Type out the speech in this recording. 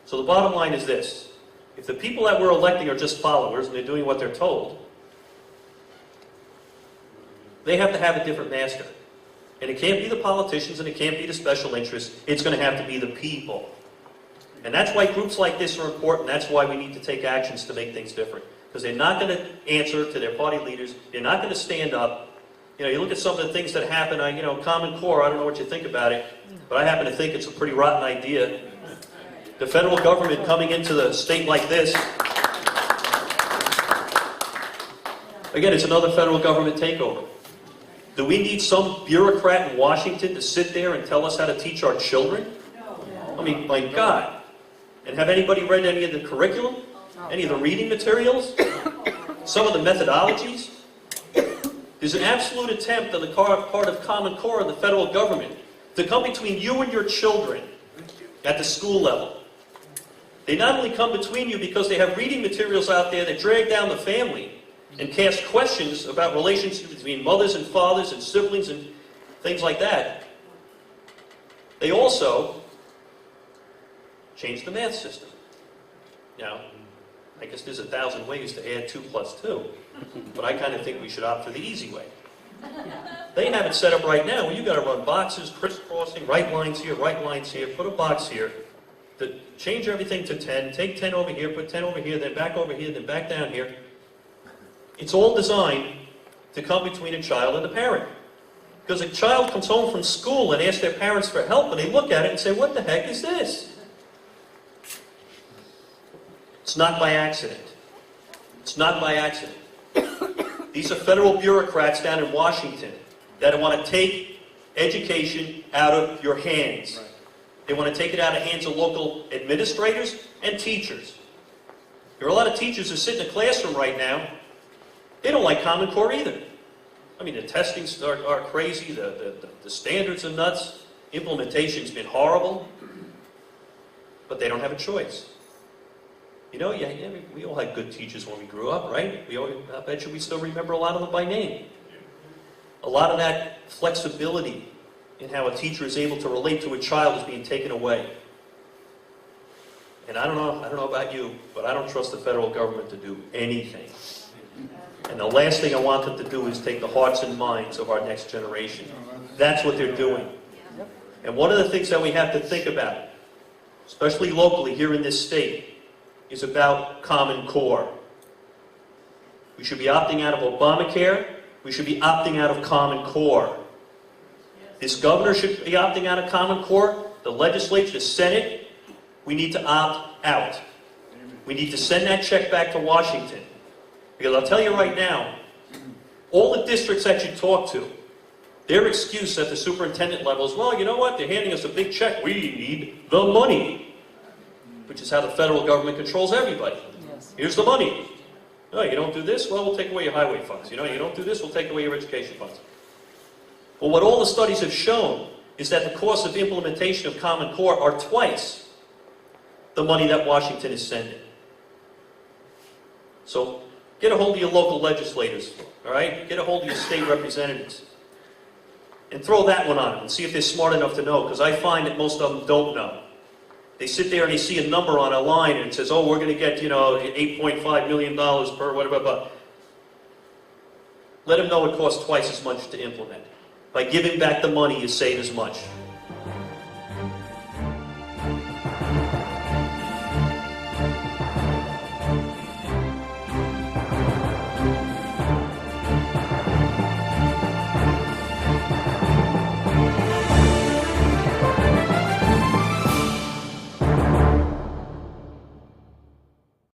So the bottom line is this. If the people that we're electing are just followers and they're doing what they're told, they have to have a different master. And it can't be the politicians and it can't be the special interests. It's going to have to be the people. And that's why groups like this are important. That's why we need to take actions to make things different. Because they're not going to answer to their party leaders. They're not going to stand up. You know, you look at some of the things that happen, you know, Common Core, I don't know what you think about it, but I happen to think it's a pretty rotten idea. The federal government coming into the state like this, again, it's another federal government takeover. Do we need some bureaucrat in Washington to sit there and tell us how to teach our children? I mean, my God. And have anybody read any of the curriculum? Any of the reading materials? Some of the methodologies? There's an absolute attempt on the part of Common Core of the federal government to come between you and your children at the school level. They not only come between you because they have reading materials out there that drag down the family and cast questions about relationships between mothers and fathers and siblings and things like that. They also change the math system. Now, I guess there's 1,000 ways to add 2 plus 2, but I kind of think we should opt for the easy way. They have it set up right now where you got to run boxes, crisscrossing, right lines here, put a box here, to change everything to 10, take 10 over here, put 10 over here, then back over here, then back down here. It's all designed to come between a child and a parent. Because a child comes home from school and asks their parents for help, and they look at it and say, what the heck is this? It's not by accident. It's not by accident. These are federal bureaucrats down in Washington that want to take education out of your hands. Right. They want to take it out of the hands of local administrators and teachers. There are a lot of teachers who sit in a classroom right now. They don't like Common Core either. I mean, the testings are crazy, the standards are nuts, implementation's been horrible, but they don't have a choice. You know, we all had good teachers when we grew up, right? I bet you we still remember a lot of them by name. A lot of that flexibility in how a teacher is able to relate to a child is being taken away. And I don't know about you, but I don't trust the federal government to do anything. And the last thing I want them to do is take the hearts and minds of our next generation. That's what they're doing. And one of the things that we have to think about, especially locally here in this state, is about Common Core. We should be opting out of Obamacare. We should be opting out of Common Core. This governor should be opting out of Common Core. The legislature, the Senate, we need to opt out. We need to send that check back to Washington. Because I'll tell you right now, all the districts that you talk to, their excuse at the superintendent level is, well, you know what, they're handing us a big check. We need the money. Which is how the federal government controls everybody. Yes. Here's the money. No, you don't do this, well, we'll take away your highway funds. You know, you don't do this, we'll take away your education funds. Well, what all the studies have shown is that the cost of implementation of Common Core are twice the money that Washington is sending. So, get a hold of your local legislators, all right? Get a hold of your state representatives. And throw that one on them and see if they're smart enough to know, because I find that most of them don't know. They sit there and they see a number on a line and it says, oh, we're going to get, you know, $8.5 million per whatever, but let them know it costs twice as much to implement. By giving back the money, you save as much.